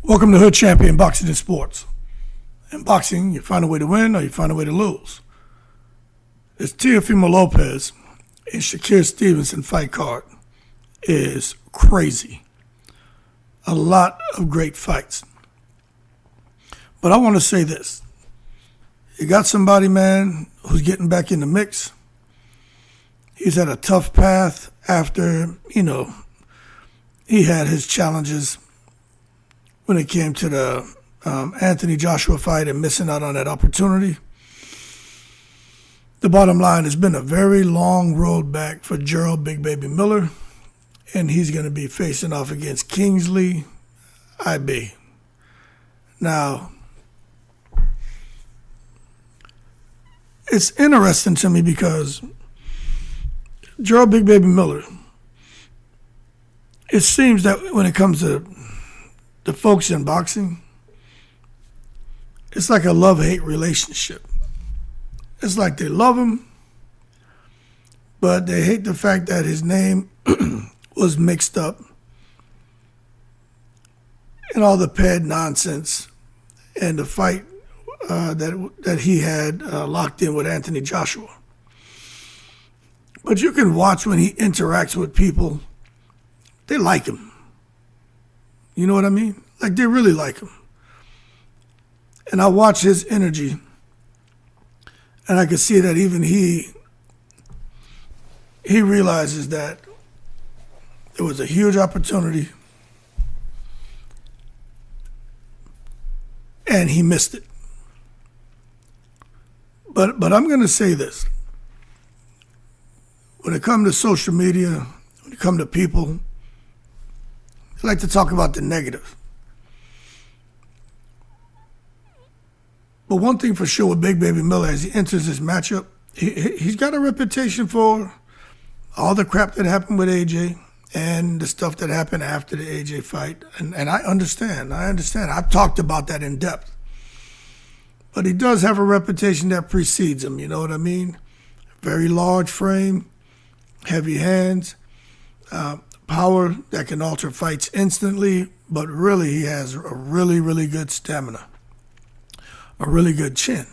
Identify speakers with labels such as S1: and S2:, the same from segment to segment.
S1: Welcome to Hood Champion Boxing and Sports. In boxing, you find a way to win or you find a way to lose. This Teofimo Lopez and Shakur Stevenson fight card is crazy. A lot of great fights. But I want to say this. You got somebody, man, who's getting back in the mix. He's had a tough path after, he had his challenges when it came to the Anthony Joshua fight and missing out on that opportunity. The bottom line has been a very long road back for Jarrell Big Baby Miller, and he's going to be facing off against Kingsley Ibeah. Now, it's interesting to me because Jarrell Big Baby Miller, it seems that when it comes to the folks in boxing, it's like a love-hate relationship. It's like they love him, but they hate the fact that his name was mixed up in all the ped nonsense and the fight that he had locked in with Anthony Joshua. But you can watch when he interacts with people, they like him. You know what I mean? Like, they really like him. And I watch his energy, and I can see that even he realizes that it was a huge opportunity, and he missed it. But I'm going to say this. When it comes to social media, when it comes to people, I like to talk about the negative. But one thing for sure with Big Baby Miller, as he enters this matchup, he's got a reputation for all the crap that happened with AJ and the stuff that happened after the AJ fight. And I understand. I've talked about that in depth. But he does have a reputation that precedes him, you know what I mean? Very large frame, heavy hands, power that can alter fights instantly, but really he has a really, really good stamina, a really good chin.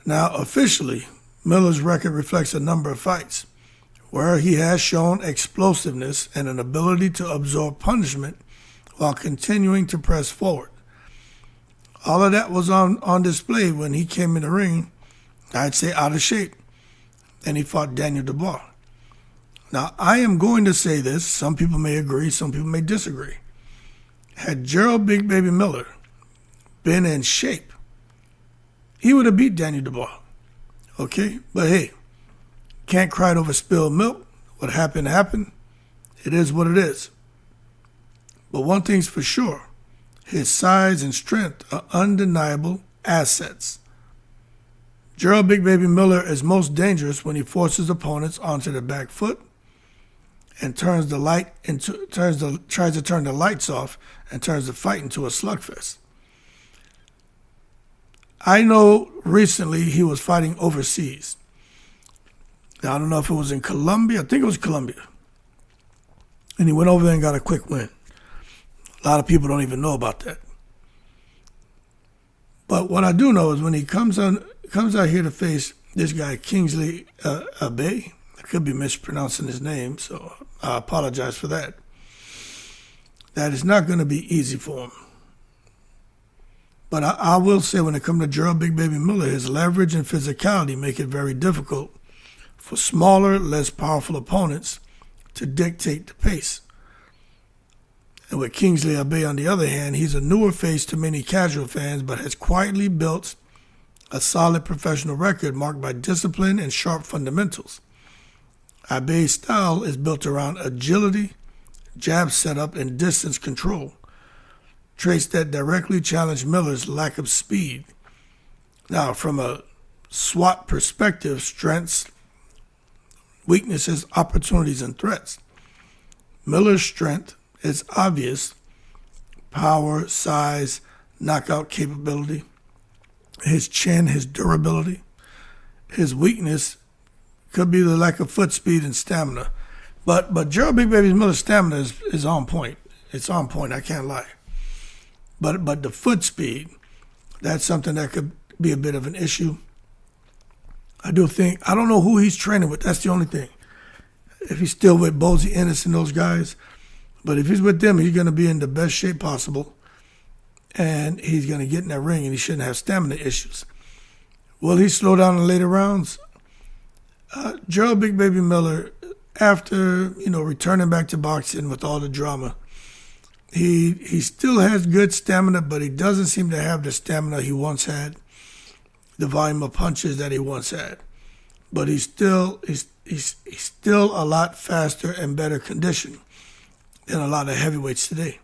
S1: Now, officially, Miller's record reflects a number of fights where he has shown explosiveness and an ability to absorb punishment while continuing to press forward. All of that was on display when he came in the ring, I'd say out of shape, and he fought Daniel Dubois. Now, I am going to say this. Some people may agree, some people may disagree. Had Jarrell Big Baby Miller been in shape, he would have beat Daniel Dubois. Okay? But hey, can't cry over spilled milk. What happened, happened. It is what it is. But one thing's for sure, his size and strength are undeniable assets. Jarrell Big Baby Miller is most dangerous when he forces opponents onto the back foot and tries to turn the lights off and turns the fight into a slugfest. I know recently he was fighting overseas. Now, I don't know if it was in Colombia. I think it was Colombia. And he went over there and got a quick win. A lot of people don't even know about that. But what I do know is when he comes out here to face this guy, Kingsley Ibeah, I could be mispronouncing his name, so I apologize for that. That is not going to be easy for him. But I will say when it comes to Jarrell Big Baby Miller, his leverage and physicality make it very difficult for smaller, less powerful opponents to dictate the pace. And with Kingsley Ibeah, on the other hand, he's a newer face to many casual fans, but has quietly built a solid professional record marked by discipline and sharp fundamentals. Ibeah's style is built around agility, jab setup, and distance control, traits that directly challenge Miller's lack of speed. Now, from a SWOT perspective, strengths, weaknesses, opportunities, and threats. Miller's strength is obvious: power, size, knockout capability. His chin, his durability. His weakness could be the lack of foot speed and stamina. But Jarrell Big Baby Miller's stamina is on point. It's on point, I can't lie. But the foot speed, that's something that could be a bit of an issue. I don't know who he's training with. That's the only thing. If he's still with Bozy Ennis and those guys. But if he's with them, he's going to be in the best shape possible. And he's going to get in that ring, and he shouldn't have stamina issues. Will he slow down in later rounds? Jarrell Big Baby Miller, after returning back to boxing with all the drama, he still has good stamina, but he doesn't seem to have the stamina he once had, the volume of punches that he once had. But he's still a lot faster and better conditioned than a lot of heavyweights today.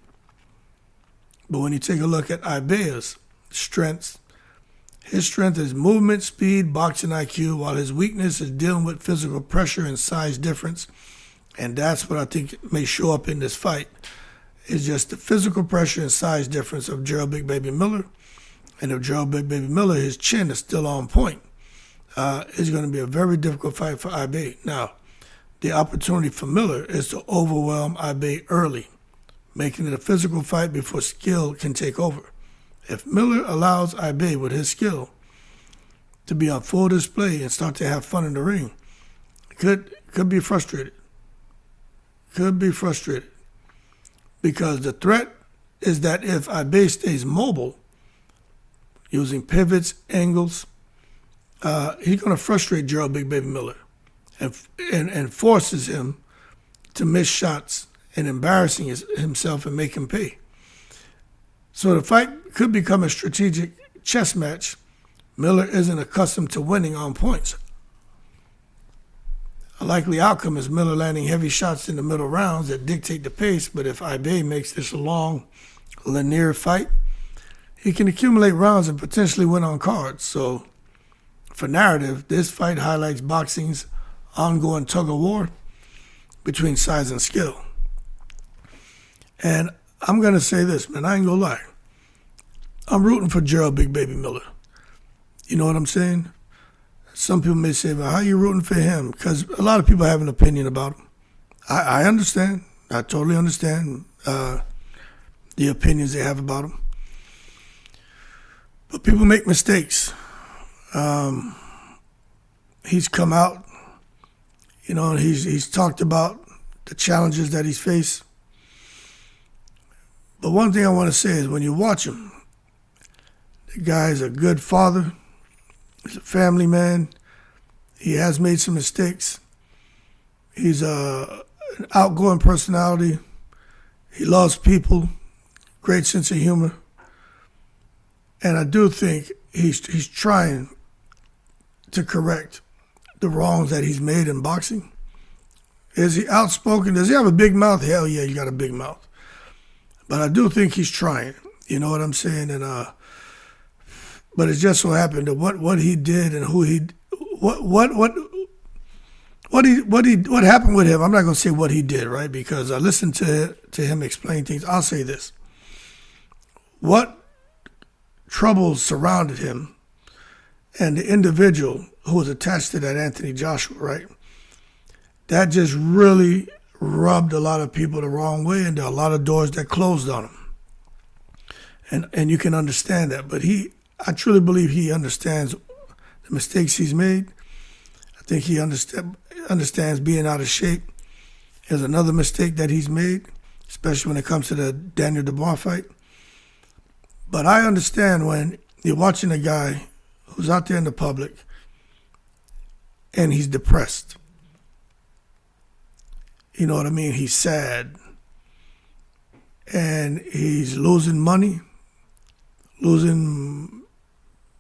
S1: But when you take a look at Ibeah's strengths, his strength is movement, speed, boxing IQ, while his weakness is dealing with physical pressure and size difference. And that's what I think may show up in this fight. It's just the physical pressure and size difference of Jarrell Big Baby Miller. And if Jarrell Big Baby Miller, his chin is still on point, it's going to be a very difficult fight for Ibeah. Now, the opportunity for Miller is to overwhelm Ibeah early, making it a physical fight before skill can take over. If Miller allows Ibeah with his skill to be on full display and start to have fun in the ring, could be frustrated. Could be frustrated. Because the threat is that if Ibeah stays mobile, using pivots, angles, he's going to frustrate Jarrell Big Baby Miller and forces him to miss shots and embarrassing himself and make him pay. So the fight could become a strategic chess match. Miller isn't accustomed to winning on points. A likely outcome is Miller landing heavy shots in the middle rounds that dictate the pace, but if Ibeah makes this a long, linear fight, he can accumulate rounds and potentially win on cards. So for narrative, this fight highlights boxing's ongoing tug-of-war between size and skill. And I'm going to say this, man, I ain't going to lie. I'm rooting for Jarrell Big Baby Miller. You know what I'm saying? Some people may say, well, how are you rooting for him? Because a lot of people have an opinion about him. I understand. I totally understand the opinions they have about him. But people make mistakes. He's come out, and he's talked about the challenges that he's faced. But one thing I want to say is when you watch him, the guy is a good father. He's a family man. He has made some mistakes. He's an outgoing personality. He loves people. Great sense of humor. And I do think he's trying to correct the wrongs that he's made in boxing. Is he outspoken? Does he have a big mouth? Hell yeah, you got a big mouth. But I do think he's trying. You know what I'm saying? And but it just so happened that what he did and who he what happened with him. I'm not gonna say what he did, right? Because I listened to him explain things. I'll say this: what troubles surrounded him, and the individual who was attached to that Anthony Joshua, right? That just really rubbed a lot of people the wrong way, and there are a lot of doors that closed on him. And you can understand that. But I truly believe he understands the mistakes he's made. I think he understands being out of shape is another mistake that he's made, especially when it comes to the Daniel Dubois fight. But I understand when you're watching a guy who's out there in the public and he's depressed. You know what I mean? He's sad. And he's losing money, losing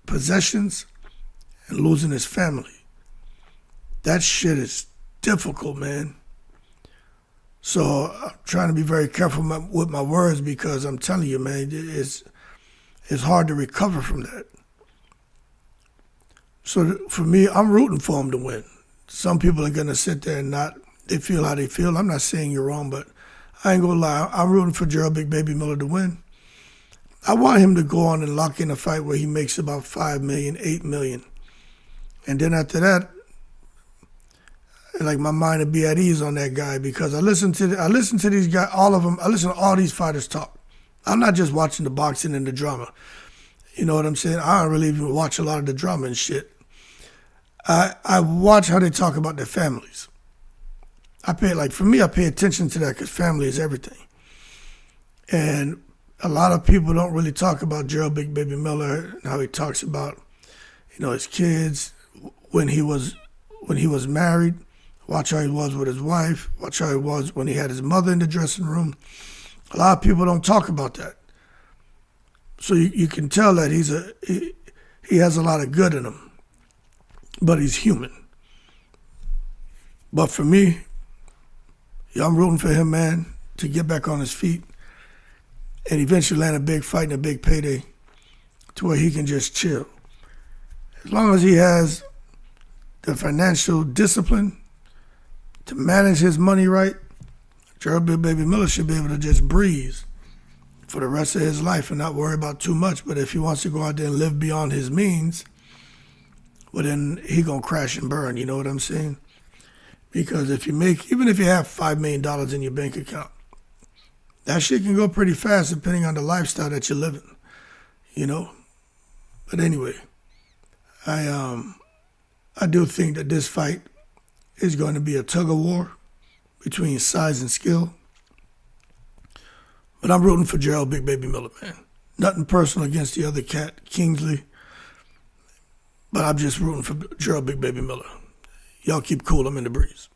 S1: possessions, and losing his family. That shit is difficult, man. So I'm trying to be very careful with my words because I'm telling you, man, it's hard to recover from that. So for me, I'm rooting for him to win. Some people are going to sit there and they feel how they feel. I'm not saying you're wrong, but I ain't going to lie. I'm rooting for Jarrell Big Baby Miller to win. I want him to go on and lock in a fight where he makes about $5 million, $8 million. And then after that, like my mind would be at ease on that guy because I listen to these guys, all of them. I listen to all these fighters talk. I'm not just watching the boxing and the drama. You know what I'm saying? I don't really even watch a lot of the drama and shit. I watch how they talk about their families. For me, I pay attention to that because family is everything. And a lot of people don't really talk about Jarrell Big Baby Miller and how he talks about, his kids when he was married. Watch how he was with his wife. Watch how he was when he had his mother in the dressing room. A lot of people don't talk about that. So you can tell that he has a lot of good in him, but he's human. But for me, I'm rooting for him, man, to get back on his feet and eventually land a big fight and a big payday to where he can just chill. As long as he has the financial discipline to manage his money right, Jarrell Big Baby Miller should be able to just breeze for the rest of his life and not worry about too much. But if he wants to go out there and live beyond his means, well, then he gonna crash and burn, you know what I'm saying? Because even if you have $5 million in your bank account, that shit can go pretty fast depending on the lifestyle that you're living, But anyway, I do think that this fight is going to be a tug of war between size and skill. But I'm rooting for Jarrell Big Baby Miller, man. Nothing personal against the other cat, Kingsley. But I'm just rooting for Jarrell Big Baby Miller. Y'all keep cool. I'm in the breeze.